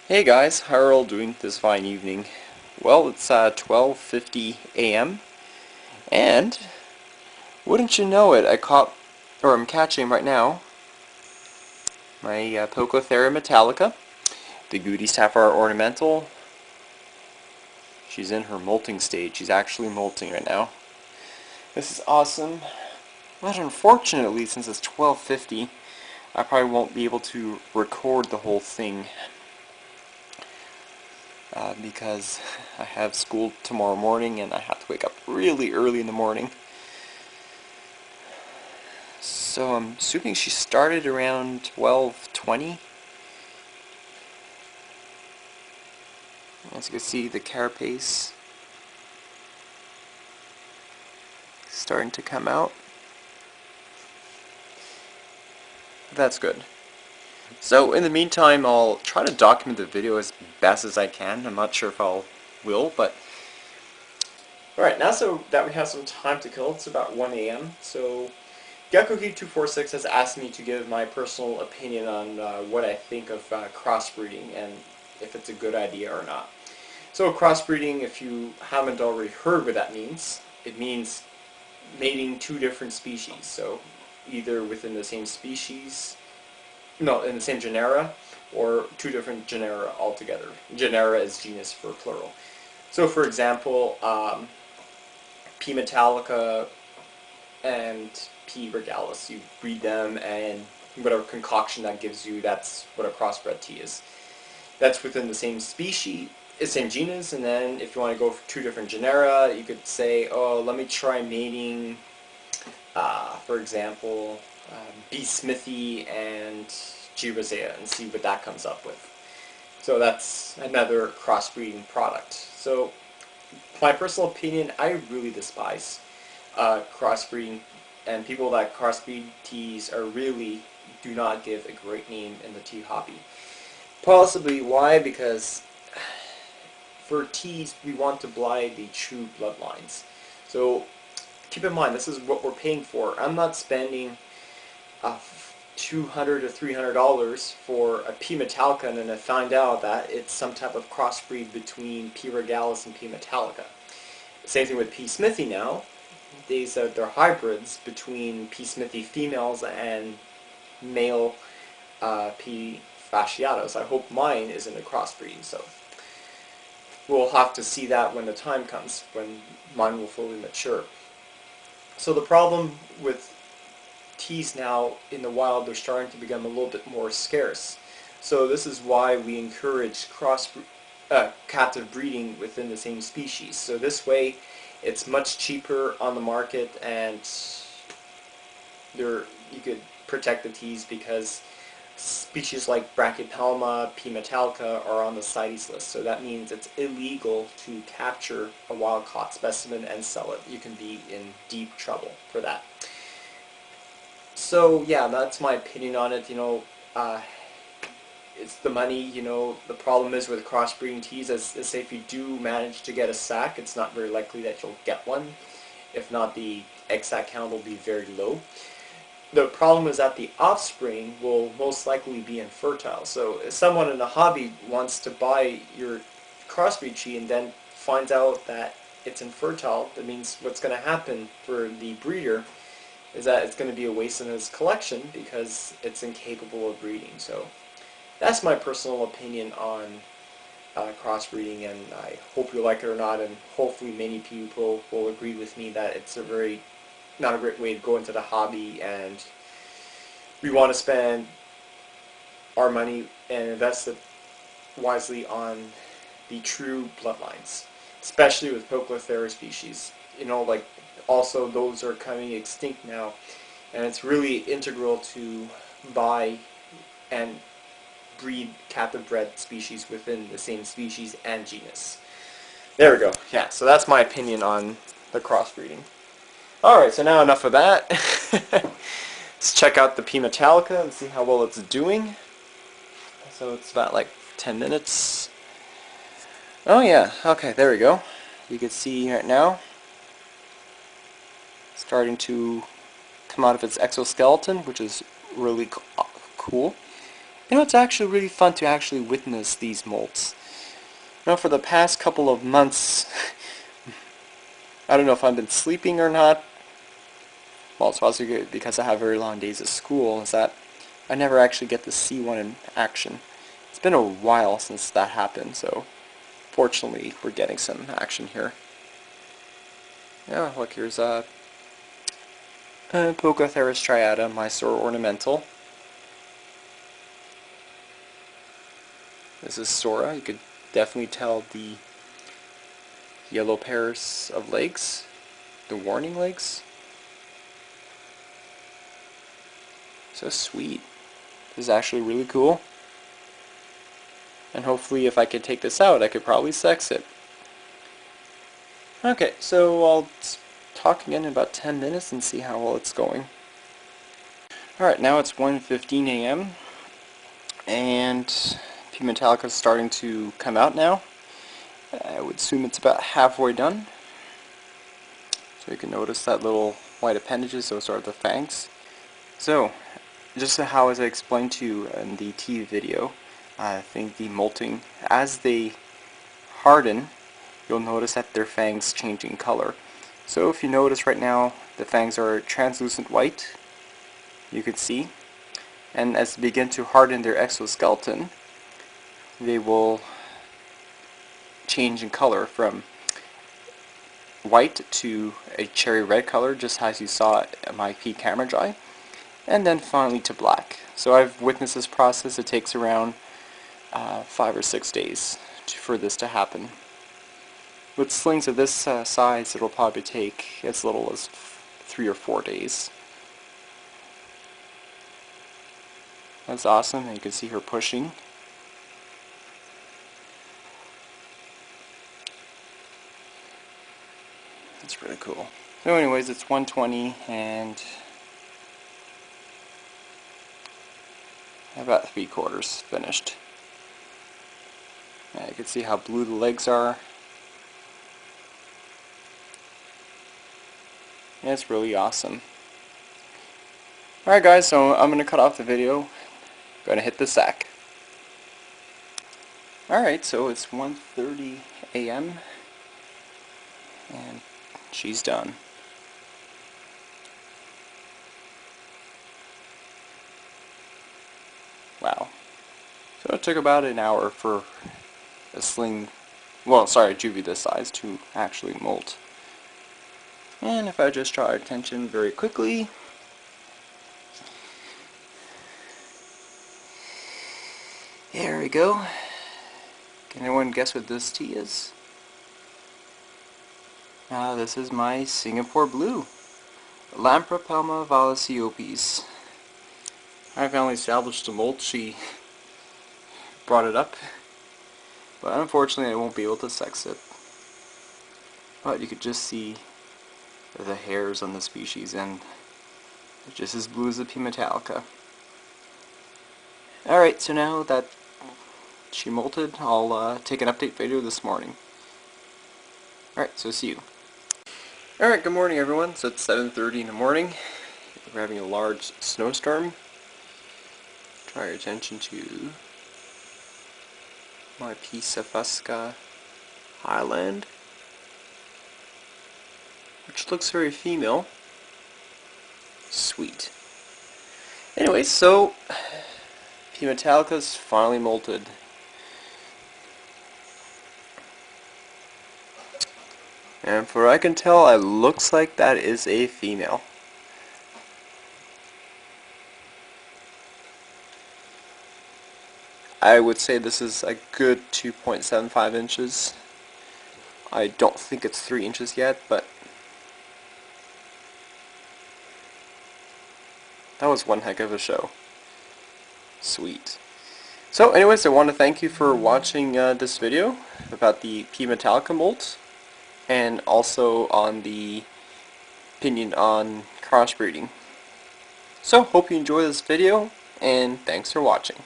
Hey guys, how are all doing this fine evening? Well, it's 12:50 a.m. and wouldn't you know it, I'm catching right now my Pocothera metallica, the Gooty Sapphire Ornamental. She's in her molting stage. She's actually molting right now. This is awesome, but unfortunately, since it's 12:50, I probably won't be able to record the whole thing because I have school tomorrow morning and I have to wake up really early in the morning. So I'm assuming she started around 12:20. As you can see, the carapace starting to come out. That's good. So in the meantime, I'll try to document the video as best as I can. I'm not sure if I will, but alright, now so that we have some time to kill, it's about 1 a.m. So GeckoKey246 has asked me to give my personal opinion on what I think of crossbreeding and if it's a good idea or not. So crossbreeding, if you haven't already heard what that means, it means mating two different species. So either within the same species, no, in the same genera, or two different genera altogether. Genera is genus for plural. So for example, P. metallica and P. regalis, you breed them and whatever concoction that gives you, that's what a crossbred tea is. That's within the same species, same genus, and then if you want to go for two different genera, you could say, oh, let me try mating, for example, B. smithi and G. rosea and see what that comes up with. So that's another crossbreeding product. So my personal opinion, I really despise crossbreeding, and people that crossbreed teas are really do not give a great name in the tea hobby. Possibly why? Because for teas, we want to buy the true bloodlines. So keep in mind, this is what we're paying for. I'm not spending $200 to $300 for a P. metallica and then I find out that it's some type of crossbreed between P. regalis and P. metallica. Same thing with P. smithi now. They're hybrids between P. smithi females and male P. fasciatus. I hope mine isn't a crossbreed, so we'll have to see that when the time comes, when mine will fully mature. So the problem with teas now in the wild, they're starting to become a little bit more scarce. So this is why we encourage captive breeding within the same species. So this way, it's much cheaper on the market, and you could protect the teas because species like Brachypelma, P. metallica are on the CITES list. So that means it's illegal to capture a wild-caught specimen and sell it. You can be in deep trouble for that. So yeah, that's my opinion on it. It's the money. The problem is with crossbreeding teas, as say if you do manage to get a sac, it's not very likely that you'll get one. If not, the egg sac count will be very low. The problem is that the offspring will most likely be infertile. So if someone in the hobby wants to buy your crossbreed tree and then finds out that it's infertile, that means what's going to happen for the breeder is that it's going to be a waste in his collection because it's incapable of breeding. So that's my personal opinion on crossbreeding, and I hope you like it or not, and hopefully many people will agree with me that it's not a great way to go into the hobby, and we want to spend our money and invest it wisely on the true bloodlines, especially with Pocothera species. Like also those are coming extinct now, and it's really integral to buy and breed captive bred species within the same species and genus. There we go. Yeah, so that's my opinion on the crossbreeding. Alright, so now enough of that. Let's check out the P. metallica and see how well it's doing. So it's about like 10 minutes. Oh yeah, okay, there we go. You can see right now, starting to come out of its exoskeleton, which is really cool. You know, it's actually really fun to actually witness these molts. You know, for the past couple of months, I don't know if I've been sleeping or not. Well, it's also good because I have very long days of school, is that I never actually get to see one in action. It's been a while since that happened, so fortunately we're getting some action here. Yeah, look, here's Pocotheris striata, Mysore ornamental. This is Sora. You could definitely tell the yellow pairs of legs, the warning legs. So sweet. This is actually really cool. And hopefully if I could take this out, I could probably sex it. Okay, so I'll talk again in about 10 minutes and see how well it's going. Alright, now it's 1:15 a.m. and P metallica is starting to come out now. I would assume it's about halfway done. So you can notice that little white appendages, those are the fangs. So, just how as I explained to you in the TV video, I think the molting, as they harden, you'll notice that their fangs changing color. So if you notice right now, the fangs are translucent white, you can see, and as they begin to harden their exoskeleton, they will change in color from white to a cherry red color, just as you saw in my P camera dry, and then finally to black. So I've witnessed this process. It takes around 5 or 6 days for this to happen. With slings of this size, it'll probably take as little as 3 or 4 days. That's awesome, and you can see her pushing. That's really cool. So anyways, it's 1:20 and about 3/4 finished. Now you can see how blue the legs are. And it's really awesome. Alright guys, so I'm going to cut off the video. Going to hit the sack. Alright, so it's 1:30 a.m. and she's done. Wow. So it took about an hour for a sling, well, sorry, juvie this size to actually molt. And if I just draw our attention very quickly, there we go. Can anyone guess what this tea is? This is my Singapore Blue, Lampropelma valiciopes. I finally established a molt. She brought it up, but unfortunately I won't be able to sex it. But you could just see the hairs on the species, and it's just as blue as the P metallica. Alright, so now that she molted, I'll take an update video this morning. Alright, so see you. Alright, good morning everyone. So it's 7:30 in the morning. We're having a large snowstorm. Draw your attention to my Piscifusca Highland, which looks very female. Sweet. Anyways, so P metallica's finally molted. And for what I can tell, it looks like that is a female. I would say this is a good 2.75 inches. I don't think it's 3 inches yet, but that was one heck of a show. Sweet. So anyways, I want to thank you for watching this video about the P metallica molt, and also on the opinion on crossbreeding. So hope you enjoy this video, and thanks for watching.